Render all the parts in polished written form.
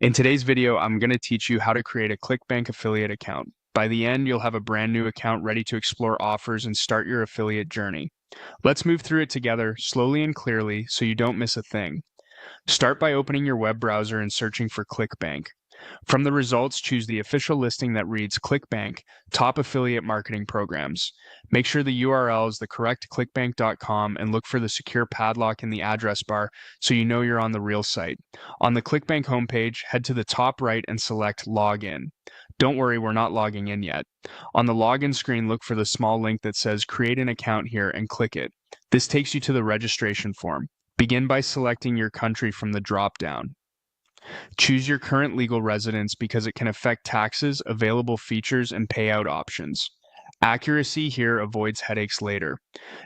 In today's video, I'm going to teach you how to create a Clickbank affiliate account. By the end, you'll have a brand new account ready to explore offers and start your affiliate journey. Let's move through it together, slowly and clearly, so you don't miss a thing. Start by opening your web browser and searching for Clickbank. From the results, choose the official listing that reads Clickbank, Top Affiliate Marketing Programs. Make sure the URL is the correct clickbank.com and look for the secure padlock in the address bar so you know you're on the real site. On the Clickbank homepage, head to the top right and select Login. Don't worry, we're not logging in yet. On the login screen, look for the small link that says Create an Account here and click it. This takes you to the registration form. Begin by selecting your country from the drop-down. Choose your current legal residence because it can affect taxes, available features, and payout options. Accuracy here avoids headaches later.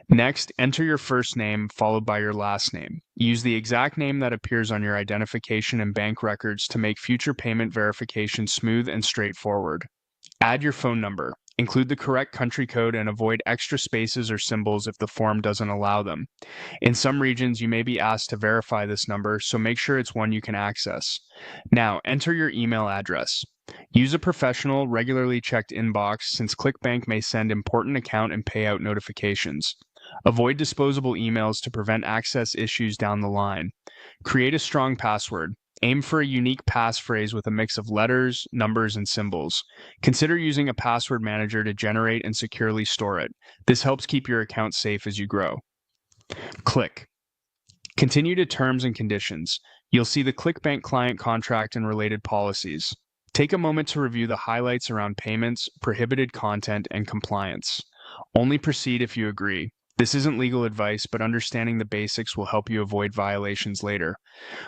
Next, enter your first name followed by your last name. Use the exact name that appears on your identification and bank records to make future payment verification smooth and straightforward. Add your phone number. Include the correct country code and avoid extra spaces or symbols if the form doesn't allow them. In some regions, you may be asked to verify this number, so make sure it's one you can access. Now, enter your email address. Use a professional, regularly checked inbox since Clickbank may send important account and payout notifications. Avoid disposable emails to prevent access issues down the line. Create a strong password. Aim for a unique passphrase with a mix of letters, numbers, and symbols. Consider using a password manager to generate and securely store it. This helps keep your account safe as you grow. Click. Continue to Terms and Conditions. You'll see the Clickbank client contract and related policies. Take a moment to review the highlights around payments, prohibited content, and compliance. Only proceed if you agree. This isn't legal advice, but understanding the basics will help you avoid violations later.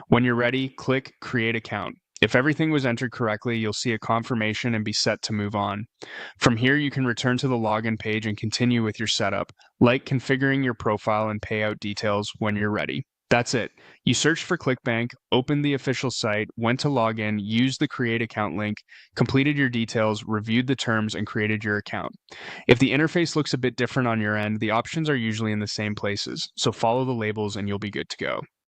When you're ready, click Create Account. If everything was entered correctly, you'll see a confirmation and be set to move on. From here, you can return to the login page and continue with your setup, like configuring your profile and payout details when you're ready. That's it. You searched for Clickbank, opened the official site, went to login, used the Create Account link, completed your details, reviewed the terms, and created your account. If the interface looks a bit different on your end, the options are usually in the same places, so follow the labels and you'll be good to go.